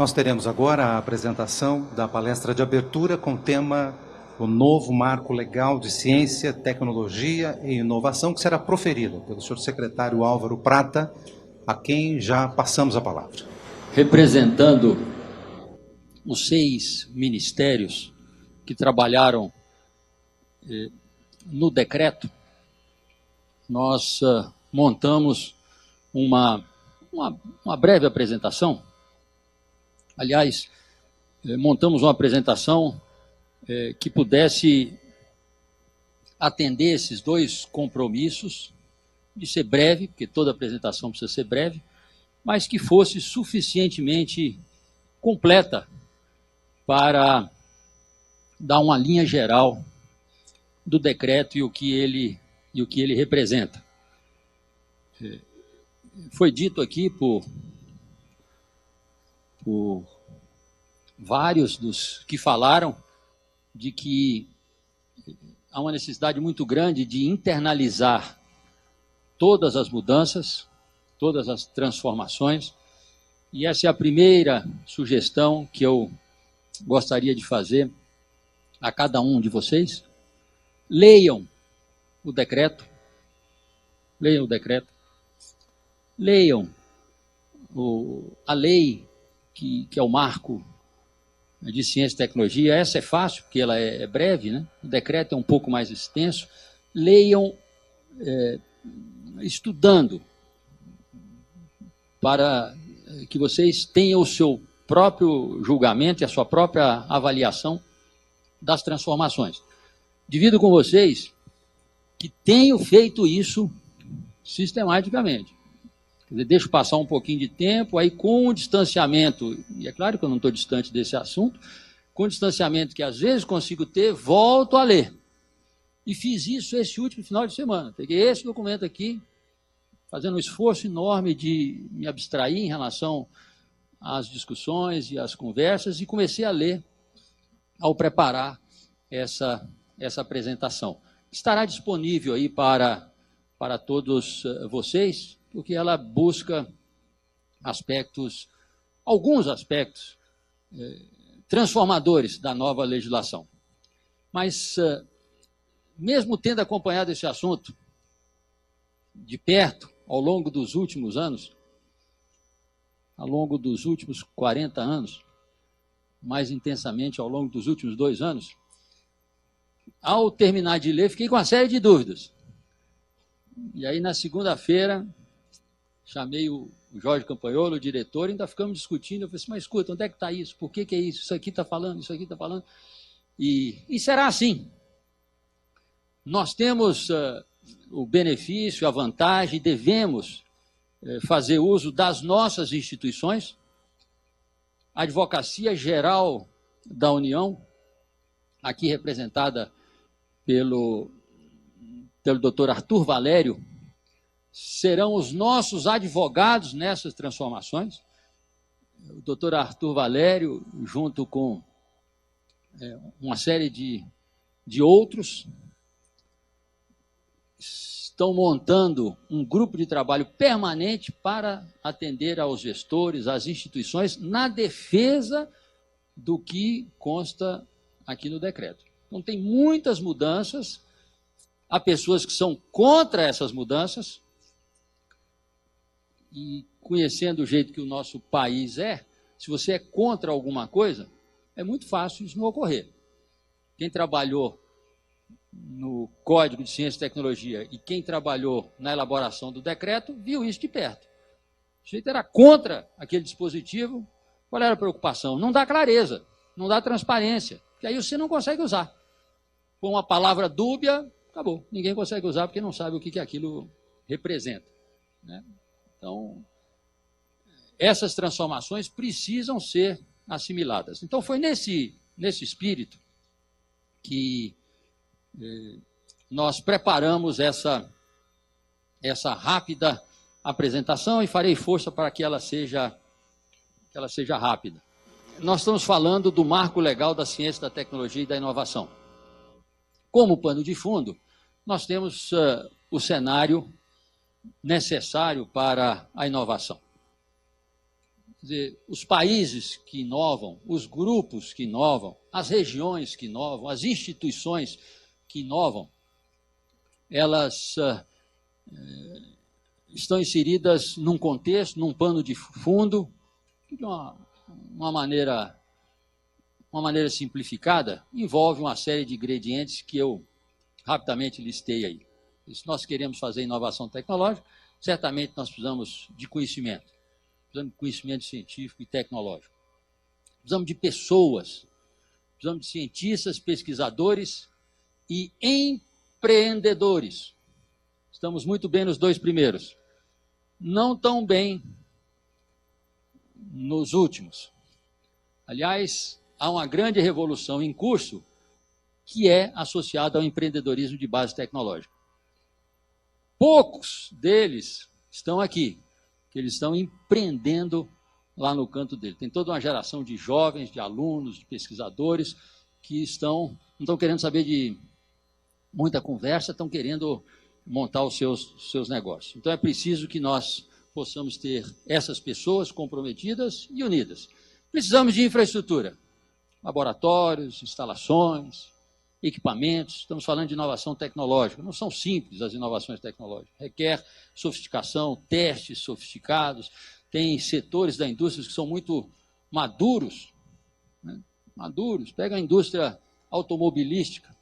Nós teremos agora a apresentação da palestra de abertura com o tema O Novo Marco Legal de Ciência, Tecnologia e Inovação, que será proferida pelo senhor secretário Álvaro Prata, a quem já passamos a palavra. Representando os 6 ministérios que trabalharam no decreto, nós montamos uma breve apresentação. Aliás, montamos uma apresentação que pudesse atender esses 2 compromissos, de ser breve, porque toda apresentação precisa ser breve, mas que fosse suficientemente completa para dar uma linha geral do decreto e o que ele representa. Foi dito aqui por vários dos que falaram de que há uma necessidade muito grande de internalizar todas as mudanças, todas as transformações, e essa é a primeira sugestão que eu gostaria de fazer a cada um de vocês. Leiam o decreto, leiam a lei que é o marco de ciência e tecnologia. Essa é fácil, porque ela é breve, né? O decreto é um pouco mais extenso. Leiam estudando, para que vocês tenham o seu próprio julgamento e a sua própria avaliação das transformações. Divido com vocês que tenho feito isso sistematicamente. Quer dizer, deixo passar um pouquinho de tempo, aí com o distanciamento, e é claro que eu não estou distante desse assunto, com o distanciamento que às vezes consigo ter, volto a ler. E fiz isso esse último final de semana. Peguei esse documento aqui, fazendo um esforço enorme de me abstrair em relação às discussões e às conversas, e comecei a ler ao preparar essa apresentação. Estará disponível aí para todos vocês, porque ela busca alguns aspectos transformadores da nova legislação. Mas, mesmo tendo acompanhado esse assunto de perto, ao longo dos últimos anos, ao longo dos últimos 40 anos, mais intensamente ao longo dos últimos 2 anos, ao terminar de ler, fiquei com uma série de dúvidas. E aí, na segunda-feira, chamei o Jorge Campanholo, o diretor, e ainda ficamos discutindo. Eu falei assim, mas escuta, onde é que está isso? Por que é isso? Isso aqui está falando, isso aqui está falando. E será assim. Nós temos o benefício, a vantagem, devemos fazer uso das nossas instituições. A Advocacia Geral da União, aqui representada pelo Dr. Arthur Valério, serão os nossos advogados nessas transformações. O Dr. Arthur Valério, junto com uma série de outros, estão montando um grupo de trabalho permanente para atender aos gestores, às instituições, na defesa do que consta aqui no decreto. Então, tem muitas mudanças, há pessoas que são contra essas mudanças, e conhecendo o jeito que o nosso país se você é contra alguma coisa, é muito fácil isso não ocorrer. Quem trabalhou no Código de Ciência e Tecnologia e quem trabalhou na elaboração do decreto, viu isso de perto. O sujeito era contra aquele dispositivo. Qual era a preocupação? Não dá clareza, não dá transparência, que aí você não consegue usar. Com uma palavra dúbia, acabou. Ninguém consegue usar porque não sabe o que aquilo representa, né? Então, essas transformações precisam ser assimiladas. Então, foi nesse espírito que nós preparamos essa rápida apresentação, e farei força para que ela seja rápida. Nós estamos falando do marco legal da ciência, da tecnologia e da inovação. Como pano de fundo, nós temos o cenário necessário para a inovação. Quer dizer, os países que inovam, os grupos que inovam, as regiões que inovam, as instituições que inovam, elas estão inseridas num contexto, num pano de fundo, de uma maneira simplificada, envolve uma série de ingredientes que eu rapidamente listei aí. Se nós queremos fazer inovação tecnológica, certamente nós precisamos de conhecimento. Precisamos de conhecimento científico e tecnológico. Precisamos de pessoas, precisamos de cientistas, pesquisadores e empreendedores. Estamos muito bem nos dois primeiros. Não tão bem nos últimos. Aliás, há uma grande revolução em curso que é associada ao empreendedorismo de base tecnológica. Poucos deles estão aqui, que eles estão empreendendo lá no canto dele. Tem toda uma geração de jovens, de alunos, de pesquisadores que não estão querendo saber de muita conversa, estão querendo montar os seus negócios. Então é preciso que nós possamos ter essas pessoas comprometidas e unidas. Precisamos de infraestrutura, laboratórios, instalações, equipamentos. Estamos falando de inovação tecnológica. Não são simples as inovações tecnológicas. Requer sofisticação, testes sofisticados. Tem setores da indústria que são muito maduros. Né? Maduros. Pega a indústria automobilística. A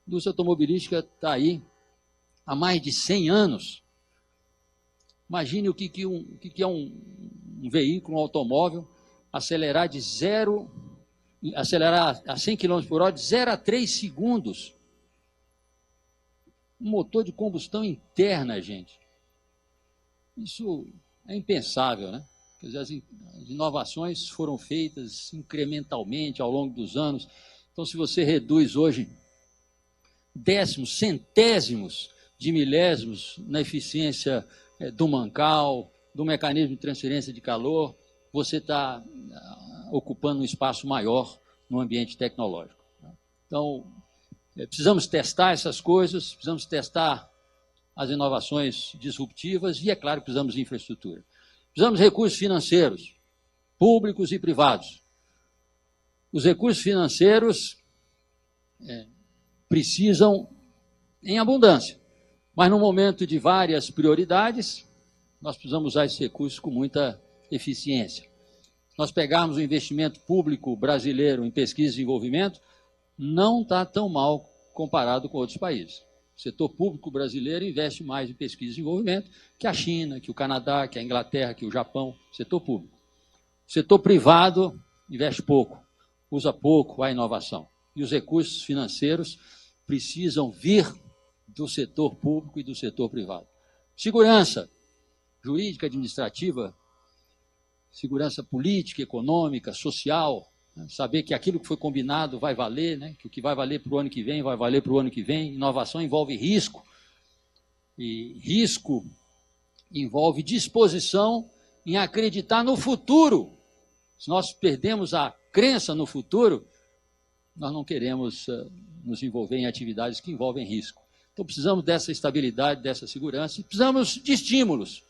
indústria automobilística está aí há mais de 100 anos. Imagine o que é um veículo, um automóvel, acelerar a 100 km por hora de 0 a 3 segundos. Um motor de combustão interna, gente. Isso é impensável, né? Quer dizer, as inovações foram feitas incrementalmente ao longo dos anos. Então, se você reduz hoje décimos, centésimos de milésimos na eficiência do mancal, do mecanismo de transferência de calor, você está ocupando um espaço maior no ambiente tecnológico. Então, precisamos testar essas coisas, precisamos testar as inovações disruptivas e, é claro, precisamos de infraestrutura. Precisamos de recursos financeiros, públicos e privados. Os recursos financeiros precisam em abundância, mas no momento de várias prioridades, nós precisamos usar esses recursos com muita eficiência. Se nós pegarmos o investimento público brasileiro em pesquisa e desenvolvimento, não está tão mal comparado com outros países. O setor público brasileiro investe mais em pesquisa e desenvolvimento que a China, que o Canadá, que a Inglaterra, que o Japão, setor público. O setor privado investe pouco, usa pouco a inovação. E os recursos financeiros precisam vir do setor público e do setor privado. Segurança jurídica, administrativa, segurança política, econômica, social, né? Saber que aquilo que foi combinado vai valer, né? Que o que vai valer para o ano que vem, vai valer para o ano que vem. Inovação envolve risco, e risco envolve disposição em acreditar no futuro. Se nós perdemos a crença no futuro, nós não queremos nos envolver em atividades que envolvem risco. Então precisamos dessa estabilidade, dessa segurança, e precisamos de estímulos.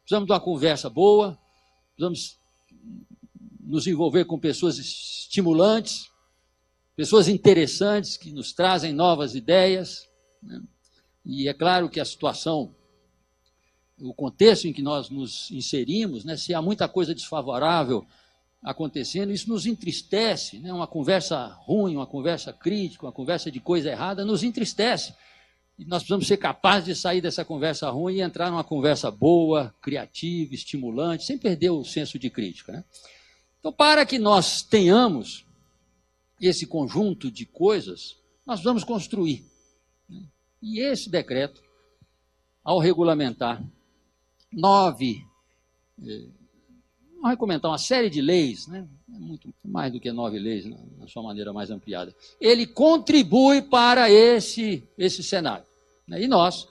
Precisamos de uma conversa boa, precisamos nos envolver com pessoas estimulantes, pessoas interessantes que nos trazem novas ideias, né? E é claro que a situação, o contexto em que nós nos inserimos, né, se há muita coisa desfavorável acontecendo, isso nos entristece, né? Uma conversa ruim, uma conversa crítica, uma conversa de coisa errada, nos entristece. E nós precisamos ser capazes de sair dessa conversa ruim e entrar numa conversa boa, criativa, estimulante, sem perder o senso de crítica, né? Então, para que nós tenhamos esse conjunto de coisas, nós vamos construir, né? E esse decreto, ao regulamentar uma série de leis, né? Muito mais do que 9 leis, na sua maneira mais ampliada, ele contribui para esse cenário, né? E nós,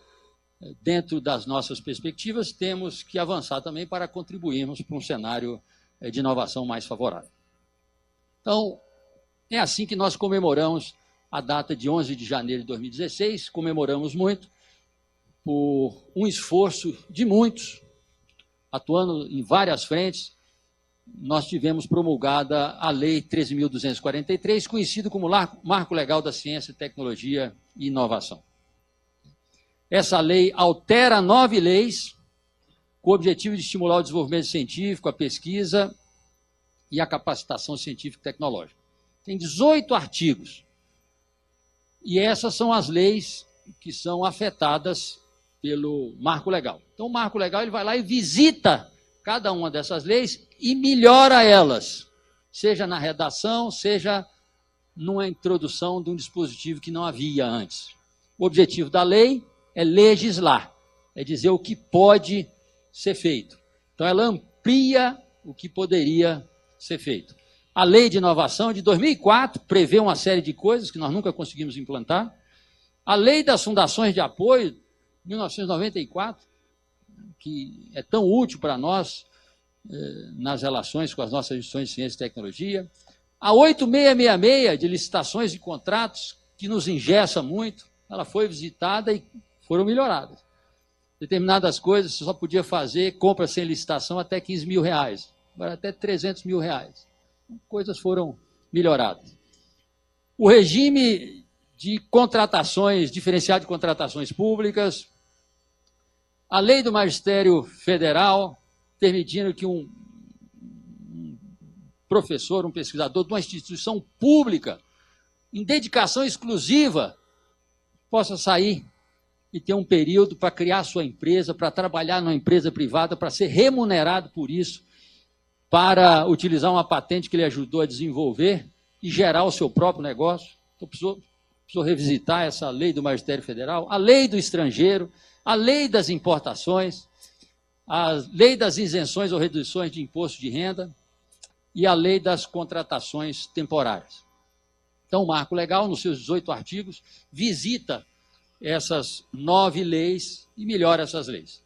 dentro das nossas perspectivas, temos que avançar também para contribuirmos para um cenário de inovação mais favorável. Então, é assim que nós comemoramos a data de 11 de janeiro de 2016, comemoramos muito por um esforço de muitos, atuando em várias frentes, nós tivemos promulgada a Lei 13.243, conhecido como Marco Legal da Ciência, Tecnologia e Inovação. Essa lei altera 9 leis com o objetivo de estimular o desenvolvimento científico, a pesquisa e a capacitação científica e tecnológica. Tem 18 artigos. E essas são as leis que são afetadas pelo Marco Legal. Então, o Marco Legal ele vai lá e visita cada uma dessas leis e melhora elas, seja na redação, seja numa introdução de um dispositivo que não havia antes. O objetivo da lei é legislar, é dizer o que pode ser feito. Então, ela amplia o que poderia ser feito. A Lei de Inovação de 2004 prevê uma série de coisas que nós nunca conseguimos implantar. A Lei das Fundações de Apoio, 1994, que é tão útil para nós nas relações com as nossas instituições de ciência e tecnologia. A 8666 de licitações e contratos, que nos engessa muito, ela foi visitada e foram melhoradas. Determinadas coisas você só podia fazer compra sem licitação até R$15 mil, agora até R$300 mil. Coisas foram melhoradas. O regime de contratações, diferenciado de contratações públicas, a lei do Magistério Federal, permitindo que um professor, um pesquisador de uma instituição pública, em dedicação exclusiva, possa sair e ter um período para criar sua empresa, para trabalhar numa empresa privada, para ser remunerado por isso, para utilizar uma patente que ele ajudou a desenvolver e gerar o seu próprio negócio. Então, precisou revisitar essa lei do Magistério Federal, a lei do estrangeiro, a lei das importações, a lei das isenções ou reduções de imposto de renda e a lei das contratações temporárias. Então, o Marco Legal, nos seus 18 artigos, visita essas 9 leis e melhora essas leis.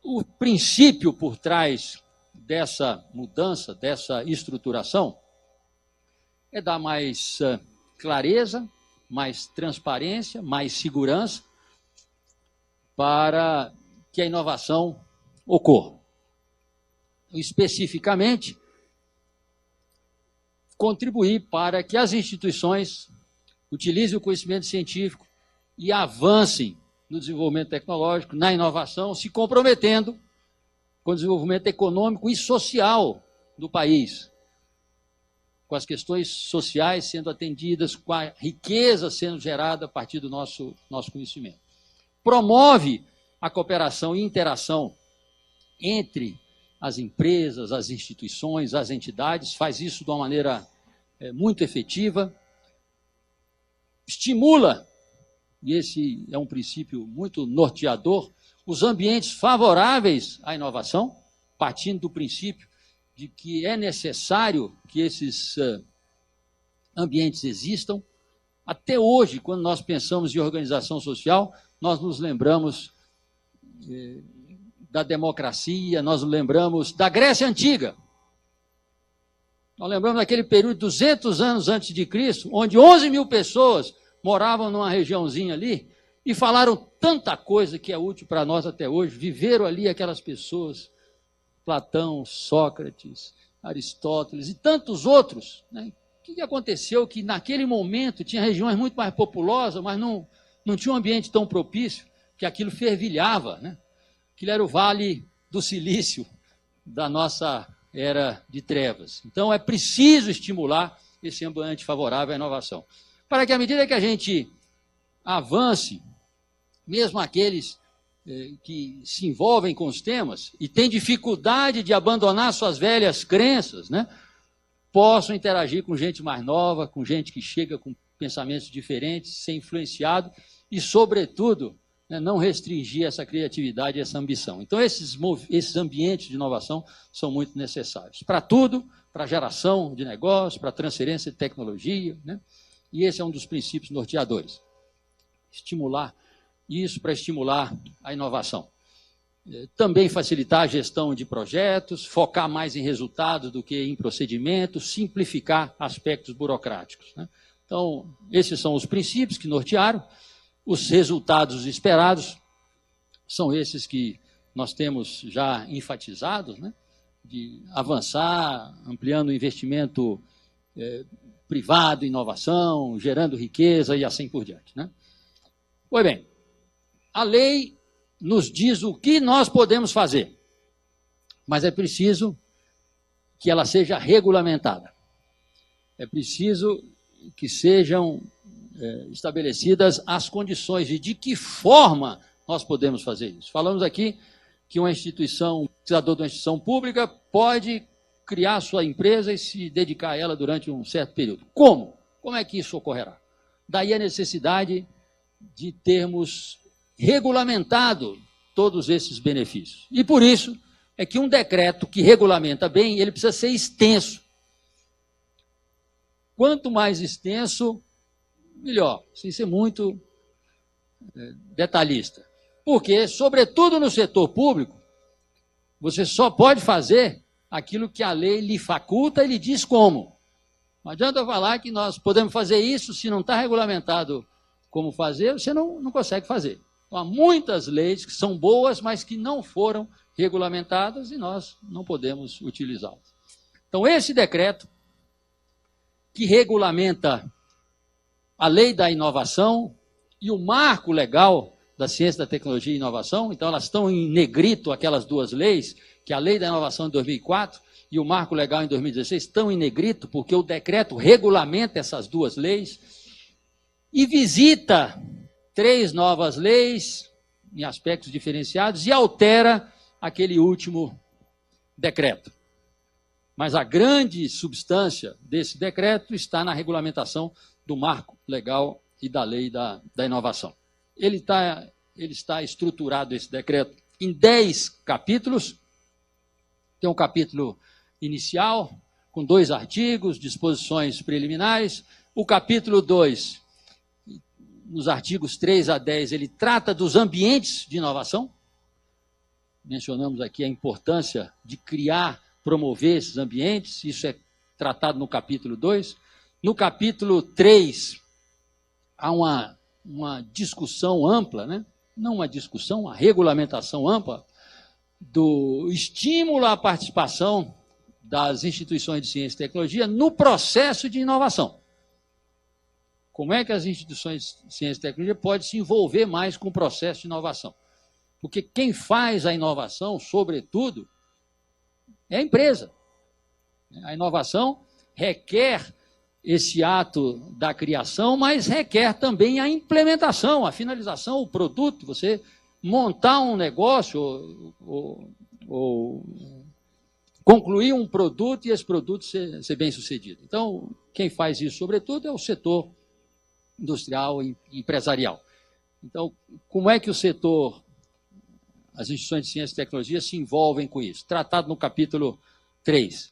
O princípio por trás dessa mudança, dessa estruturação, é dar mais clareza, mais transparência, mais segurança para que a inovação ocorra. Especificamente, contribuir para que as instituições utilizem o conhecimento científico e avancem no desenvolvimento tecnológico, na inovação, se comprometendo com o desenvolvimento econômico e social do país, com as questões sociais sendo atendidas, com a riqueza sendo gerada a partir do nosso conhecimento. Promove a cooperação e interação entre as empresas, as instituições, as entidades, faz isso de uma maneira muito efetiva, estimula, e esse é um princípio muito norteador, os ambientes favoráveis à inovação, partindo do princípio de que é necessário que esses ambientes existam. Até hoje, quando nós pensamos em organização social, nós nos lembramos da democracia, nós nos lembramos da Grécia Antiga. Nós lembramos daquele período de 200 anos antes de Cristo, onde 11 mil pessoas moravam numa regiãozinha ali e falaram tanta coisa que é útil para nós até hoje. Viveram ali aquelas pessoas, Platão, Sócrates, Aristóteles e tantos outros. Né? O que aconteceu? Que naquele momento tinha regiões muito mais populosas, mas não tinha um ambiente tão propício, que aquilo fervilhava. Né? Aquilo era o Vale do Silício da nossa era de trevas. Então é preciso estimular esse ambiente favorável à inovação. Para que à medida que a gente avance, mesmo aqueles que se envolvem com os temas e têm dificuldade de abandonar suas velhas crenças, né, possam interagir com gente mais nova, com gente que chega com pensamentos diferentes, ser influenciado e, sobretudo, né, não restringir essa criatividade e essa ambição. Então, esses ambientes de inovação são muito necessários. Para tudo, para geração de negócios, para transferência de tecnologia, né? E esse é um dos princípios norteadores. Estimular isso para estimular a inovação. Também facilitar a gestão de projetos, focar mais em resultados do que em procedimentos, simplificar aspectos burocráticos. Né? Então, esses são os princípios que nortearam. Os resultados esperados são esses que nós temos já enfatizados, né? de avançar, ampliando o investimento privado, inovação, gerando riqueza e assim por diante, né? Pois bem, a lei nos diz o que nós podemos fazer, mas é preciso que ela seja regulamentada. É preciso que sejam estabelecidas as condições de que forma nós podemos fazer isso. Falamos aqui que uma instituição, o cidadão de uma instituição pública pode criar sua empresa e se dedicar a ela durante um certo período. Como? Como é que isso ocorrerá? Daí a necessidade de termos regulamentado todos esses benefícios. E por isso é que um decreto que regulamenta bem, ele precisa ser extenso. Quanto mais extenso, melhor, sem ser muito detalhista. Porque, sobretudo no setor público, você só pode fazer aquilo que a lei lhe faculta e lhe diz como. Não adianta falar que nós podemos fazer isso, se não está regulamentado como fazer, você não consegue fazer. Então, há muitas leis que são boas, mas que não foram regulamentadas e nós não podemos utilizá-las. Então, esse decreto que regulamenta a lei da inovação e o marco legal da ciência, da tecnologia e inovação, então elas estão em negrito, aquelas duas leis, que a lei da inovação em 2004 e o marco legal em 2016 estão em negrito, porque o decreto regulamenta essas duas leis e visita 3 novas leis em aspectos diferenciados e altera aquele último decreto. Mas a grande substância desse decreto está na regulamentação do marco legal e da lei da inovação. Ele está estruturado, esse decreto, em 10 capítulos. Tem um capítulo inicial, com 2 artigos, disposições preliminares. O capítulo 2, nos artigos 3 a 10, ele trata dos ambientes de inovação. Mencionamos aqui a importância de criar, promover esses ambientes, isso é tratado no capítulo 2. No capítulo 3, há uma discussão ampla, né? Não uma discussão, uma regulamentação ampla do estímulo à participação das instituições de ciência e tecnologia no processo de inovação. Como é que as instituições de ciência e tecnologia podem se envolver mais com o processo de inovação? Porque quem faz a inovação, sobretudo, é a empresa. A inovação requer esse ato da criação, mas requer também a implementação, a finalização, o produto, você montar um negócio ou concluir um produto e esse produto ser bem sucedido. Então, quem faz isso, sobretudo, é o setor industrial e empresarial. Então, como é que o setor, as instituições de ciência e tecnologia se envolvem com isso? Tratado no capítulo 3.